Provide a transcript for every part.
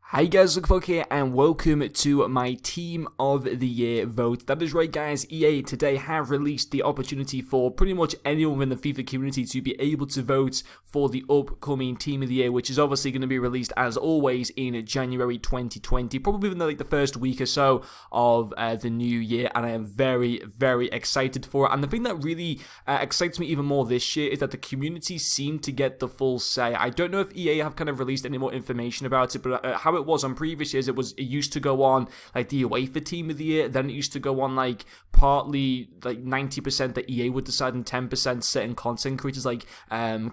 Hi guys, Luke here and welcome to my Team of the Year vote. That is right guys, EA today have released the opportunity for pretty much anyone in the FIFA community to be able to vote for the upcoming Team of the Year, which is obviously going to be released as always in January 2020, probably in the first week or so of the new year, and I am very, very excited for it. And the thing that really excites me even more this year is that the community seemed to get the full say. I don't know if EA have kind of released any more information about it, but how it was on previous years, it used to go on like the UEFA Team of the Year, then it used to go on like partly like 90% that EA would decide and 10% certain content creators like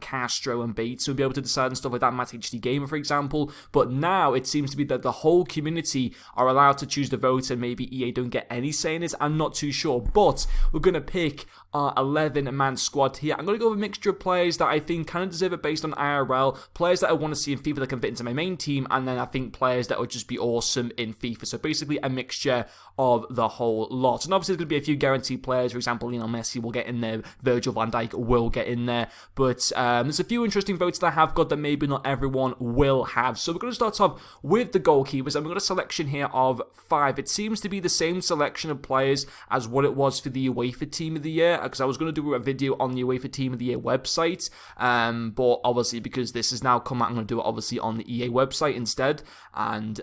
Castro and Bates would be able to decide and stuff like that, Matt HD Gamer for example. But now it seems to be that the whole community are allowed to choose the vote and maybe EA don't get any say in this. I'm not too sure, but we're going to pick our 11-man squad here. I'm going to go with a mixture of players that I think kind of deserve it based on IRL, players that I want to see in FIFA that can fit into my main team, and then I think players that would just be awesome in FIFA. So basically a mixture of the whole lot. And obviously there's going to be a few guaranteed players. For example, Lionel Messi will get in there, Virgil van Dijk will get in there. But there's a few interesting votes that I have got that maybe not everyone will have. So we're going to start off with the goalkeepers, and we've got a selection here of 5. It seems to be the same selection of players as what it was for the UEFA Team of the Year, because I was going to do a video on the UEFA Team of the Year website, but obviously because this has now come out, I'm going to do it obviously on the EA website instead, and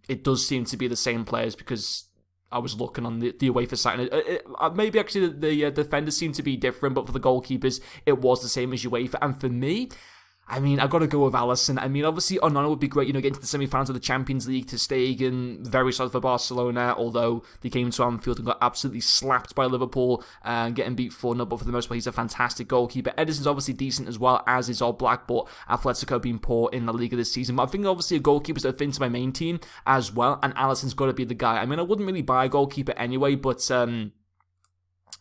it does seem to be the same players because I was looking on the UEFA site, and maybe actually the defenders seem to be different, but for the goalkeepers, it was the same as UEFA. And for me, I mean, I've got to go with Alisson. I mean, obviously, Onana would be great, getting to the semi-finals of the Champions League. Ter Stegen, very solid for Barcelona, although they came to Anfield and got absolutely slapped by Liverpool, getting beat 4-0, but for the most part, he's a fantastic goalkeeper. Ederson's obviously decent as well, as is Oblak, but Atletico being poor in La Liga this season. But I think obviously a goalkeeper that fit into my main team as well, and Alisson's got to be the guy. I mean, I wouldn't really buy a goalkeeper anyway, but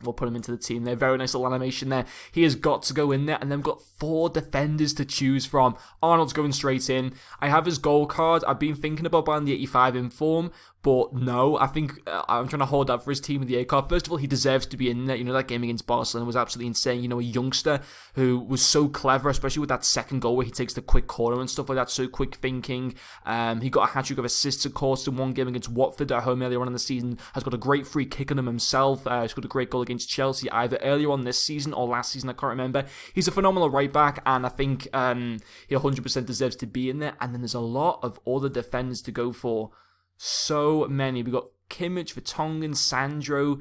we'll put him into the team there. Very nice little animation there. He has got to go in there. And then we've got 4 defenders to choose from. Arnold's going straight in. I have his goal card. I've been thinking about buying the 85 in form. But no, I think I'm trying to hold out for his Team of the Year card. First of all, he deserves to be in there. That game against Barcelona was absolutely insane. A youngster who was so clever, especially with that second goal where he takes the quick corner and stuff like that. So quick thinking. He got a hat-trick of assists, of course, in one game against Watford at home earlier on in the season. Has got a great free kick on him himself. He's got a great goal against Chelsea either earlier on this season or last season. I can't remember. He's a phenomenal right-back, and I think he 100% deserves to be in there. And then there's a lot of other defenders to go for. So many. We got Kimmich, Vertonghen, Sandro.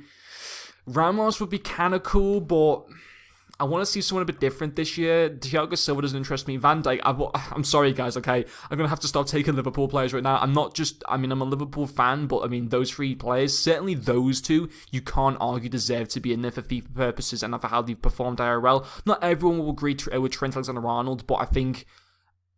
Ramos would be kind of cool, but I want to see someone a bit different this year. Thiago Silva doesn't interest me. Van Dijk, I'm sorry guys, okay? I'm going to have to stop taking Liverpool players right now. I'm a Liverpool fan, but I mean, those 3 players, certainly those 2, you can't argue deserve to be in there for FIFA purposes and for how they've performed IRL. Not everyone will agree with Trent Alexander-Arnold, but I think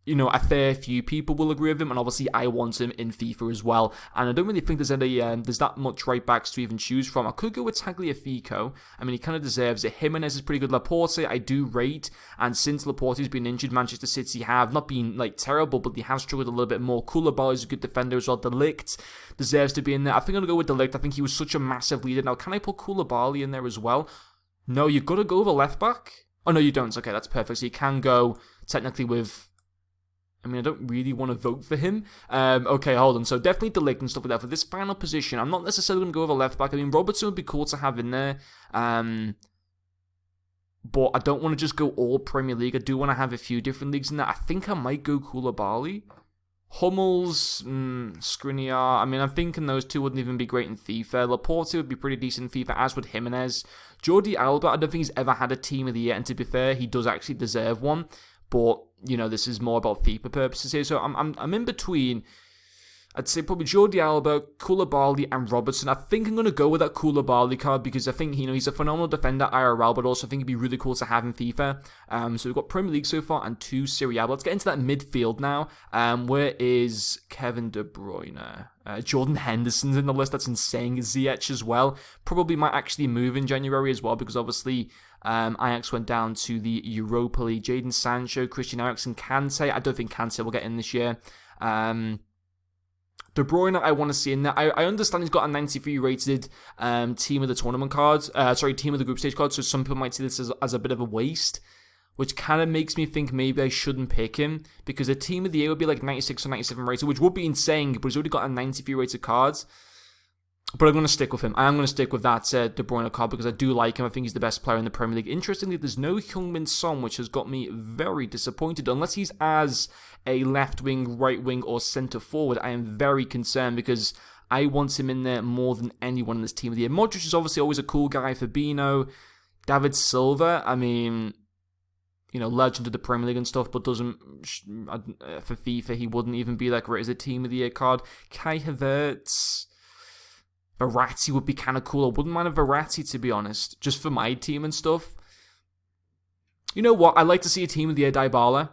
a fair few people will agree with him, and obviously I want him in FIFA as well. And I don't really think there's that much right backs to even choose from. I could go with Tagliafico. I mean, he kind of deserves it. Jimenez is pretty good. Laporte, I do rate, and since Laporte's been injured, Manchester City have not been terrible, but they have struggled a little bit more. Koulibaly is a good defender as well. De Ligt deserves to be in there. I think I'm gonna go with De Ligt. I think he was such a massive leader. Now, can I put Koulibaly in there as well? No, you've got to go with a left back. Oh no, you don't. Okay, that's perfect. So you can go technically with. I mean, I don't really want to vote for him. Okay, hold on. So definitely De Ligt and stuff like that. For this final position, I'm not necessarily going to go with a left back. I mean, Robertson would be cool to have in there. But I don't want to just go all Premier League. I do want to have a few different leagues in there. I think I might go Koulibaly. Hummels, Skriniar. I mean, I'm thinking those 2 wouldn't even be great in FIFA. Laporte would be pretty decent in FIFA, as would Jimenez. Jordi Alba, I don't think he's ever had a Team of the Year. And to be fair, he does actually deserve one. But, this is more about FIFA purposes here. So I'm in between, I'd say probably Jordi Alba, Koulibaly, and Robertson. I think I'm going to go with that Koulibaly card because I think, he's a phenomenal defender IRL, but also I think it'd be really cool to have in FIFA. So we've got Premier League so far and 2 Serie A. But let's get into that midfield now. Where is Kevin De Bruyne? Jordan Henderson's in the list. That's insane. Ziyech as well. Probably might actually move in January as well because obviously Ajax went down to the Europa League. Jadon Sancho, Christian Eriksen, Kante. I don't think Kante will get in this year. De Bruyne, I want to see in there. I understand he's got a 93 rated team of the tournament card. Team of the group stage card. So some people might see this as a bit of a waste. which kind of makes me think maybe I shouldn't pick him, because a team of the year would be like 96 or 97 rated, which would be insane, but he's already got a 93 rated cards. But I'm going to stick with him. I am going to stick with that De Bruyne card because I do like him. I think he's the best player in the Premier League. Interestingly, there's no Heung-min Son, which has got me very disappointed. Unless he's as a left wing, right wing, or centre forward, I am very concerned because I want him in there more than anyone in this team of the year. Modric is obviously always a cool guy. Fabinho, David Silva, I mean, you know, legend of the Premier League and stuff, but doesn't, for FIFA, he wouldn't even be like right as a team of the year card. Kai Havertz, Verratti would be kind of cool. I wouldn't mind a Verratti, to be honest, just for my team and stuff. You know what? I'd like to see a team of the year Dybala,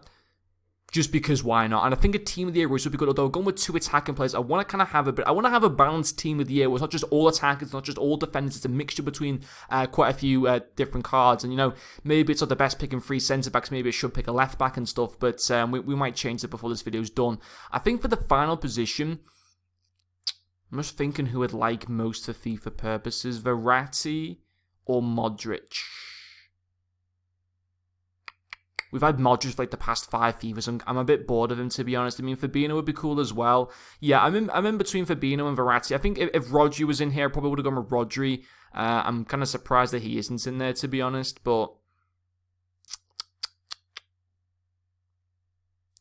just because why not? And I think a team of the year would be good. Although going with 2 attacking players, I want to kind of have I want to have a balanced team of the year where it's not just all attackers, not just all defenders. It's a mixture between quite a few different cards. And you know, maybe it's not the best picking 3 centre backs. Maybe I should pick a left back and stuff. But we might change it before this video's done. I think for the final position, I'm just thinking who I'd like most for FIFA purposes. Verratti or Modric? We've had Modric for like the past 5 FIFAs, so I'm a bit bored of him, to be honest. I mean, Fabinho would be cool as well. Yeah, I'm in between Fabinho and Verratti. I think if Rodri was in here, I probably would have gone with Rodri. I'm kind of surprised that he isn't in there, to be honest, but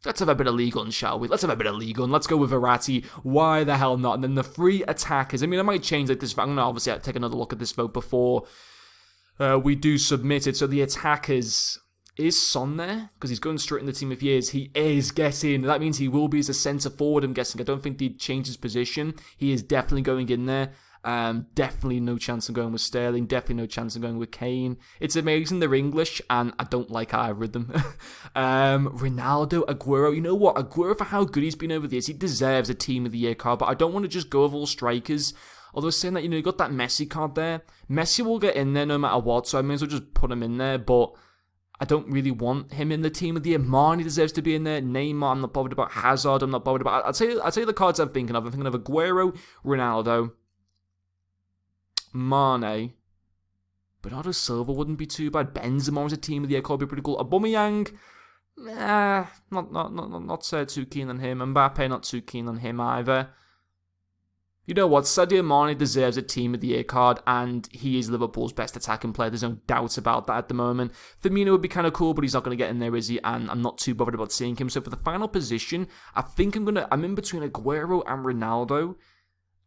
let's have a bit of League One, shall we? Let's have a bit of League One. Let's go with Verratti. Why the hell not? And then the 3 attackers. I mean, I might change like this. I'm going to obviously take another look at this vote before we do submit it. So the attackers, is Son there? Because he's going straight in the team of years. He is getting. That means he will be as a centre forward, I'm guessing. I don't think he'd change his position. He is definitely going in there. Definitely no chance of going with Sterling. Definitely no chance of going with Kane. It's amazing they're English, and I don't like either of them. Ronaldo, Aguero. You know what? Aguero, for how good he's been over the years, he deserves a team of the year card, but I don't want to just go with all strikers. Although saying that, you know, you got that Messi card there. Messi will get in there no matter what, so I may as well just put him in there, but I don't really want him in the team of the year. Mane deserves to be in there. Neymar, I'm not bothered about. Hazard, I'm not bothered about. I'll tell you the cards I'm thinking of. I'm thinking of Aguero, Ronaldo, Mane, Bernardo Silva wouldn't be too bad. Benzema as a team of the year could be pretty cool. Aubameyang, not too keen on him. Mbappe, not too keen on him either. You know what? Sadio Mane deserves a team of the year card, and he is Liverpool's best attacking player. There's no doubt about that at the moment. Firmino would be kind of cool, but he's not going to get in there, is he? And I'm not too bothered about seeing him. So for the final position, I think I'm in between Aguero and Ronaldo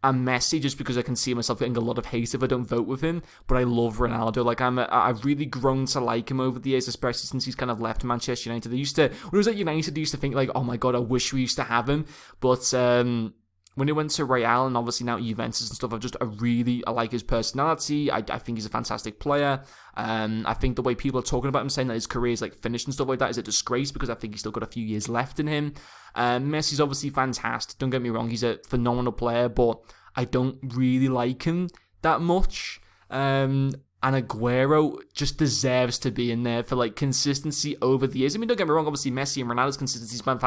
and Messi, just because I can see myself getting a lot of hate if I don't vote with him. But I love Ronaldo. Like I've really grown to like him over the years, especially since he's kind of left Manchester United. When he was at United, I used to think like, oh my god, I wish we used to have him. But when he went to Real and obviously now Juventus and stuff, I like his personality. I think he's a fantastic player. I think the way people are talking about him, saying that his career is like finished and stuff like that, is a disgrace, because I think he's still got a few years left in him. Messi's obviously fantastic. Don't get me wrong, he's a phenomenal player, but I don't really like him that much. And Aguero just deserves to be in there for like consistency over the years. I mean, don't get me wrong, obviously Messi and Ronaldo's consistency's been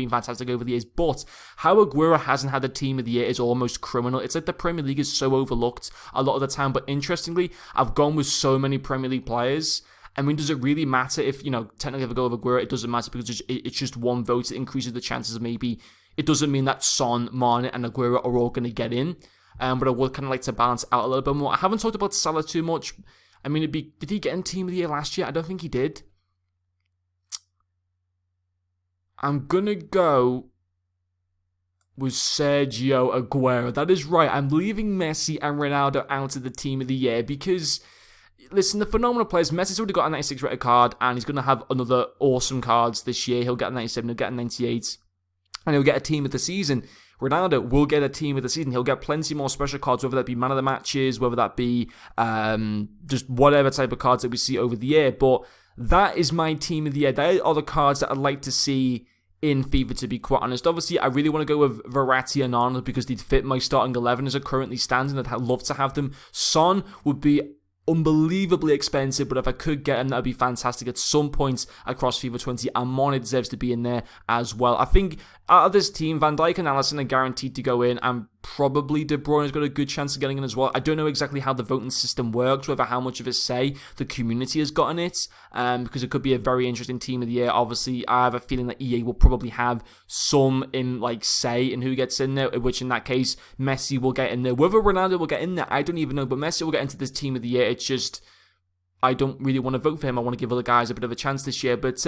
fantastic over the years, but how Aguero hasn't had the team of the year is almost criminal. It's like the Premier League is so overlooked a lot of the time, but interestingly, I've gone with so many Premier League players. I mean, does it really matter if, you know, technically if I go with Aguero, it doesn't matter because it's just one vote. It increases the chances of maybe, it doesn't mean that Son, Mane and Aguero are all going to get in. But I would kind of like to balance out a little bit more. I haven't talked about Salah too much. I mean, did he get in Team of the Year last year? I don't think he did. I'm going to go with Sergio Aguero. That is right. I'm leaving Messi and Ronaldo out of the Team of the Year because, listen, the phenomenal players. Messi's already got a 96 rated card and he's going to have another awesome cards this year. He'll get a 97, he'll get a 98, and he'll get a Team of the Season. Ronaldo will get a team of the season. He'll get plenty more special cards, whether that be man of the matches, whether that be just whatever type of cards that we see over the year. But that is my team of the year. They are the cards that I'd like to see in FIFA, to be quite honest. Obviously, I really want to go with Verratti and Arnold because they'd fit my starting 11 as it currently stands, and I'd love to have them. Son would be unbelievably expensive, but if I could get him, that would be fantastic at some points across FIFA 20, and Mane deserves to be in there as well. I think Out of this team, Van Dijk and Alisson are guaranteed to go in, and probably De Bruyne has got a good chance of getting in as well. I don't know exactly how the voting system works, whether how much of a say the community has got in it, because it could be a very interesting team of the year. Obviously, I have a feeling that EA will probably have some say in who gets in there, which in that case, Messi will get in there. Whether Ronaldo will get in there, I don't even know, but Messi will get into this team of the year. It's just, I don't really want to vote for him. I want to give other guys a bit of a chance this year, but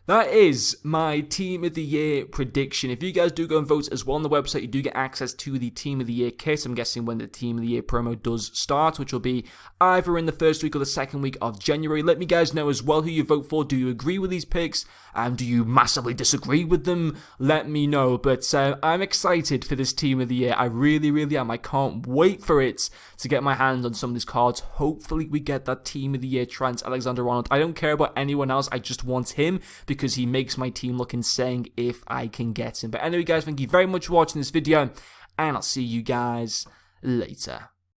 that is my Team of the Year prediction. If you guys do go and vote as well on the website, you do get access to the Team of the Year kit. I'm guessing when the Team of the Year promo does start, which will be either in the first week or the second week of January. Let me guys know as well who you vote for. Do you agree with these picks? Do you massively disagree with them? Let me know. But I'm excited for this Team of the Year. I really, really am. I can't wait for it to get my hands on some of these cards. Hopefully we get that Team of the Year Trent Alexander-Arnold. I don't care about anyone else. I just want him, because he makes my team look insane if I can get him. But anyway, guys, thank you very much for watching this video, and I'll see you guys later.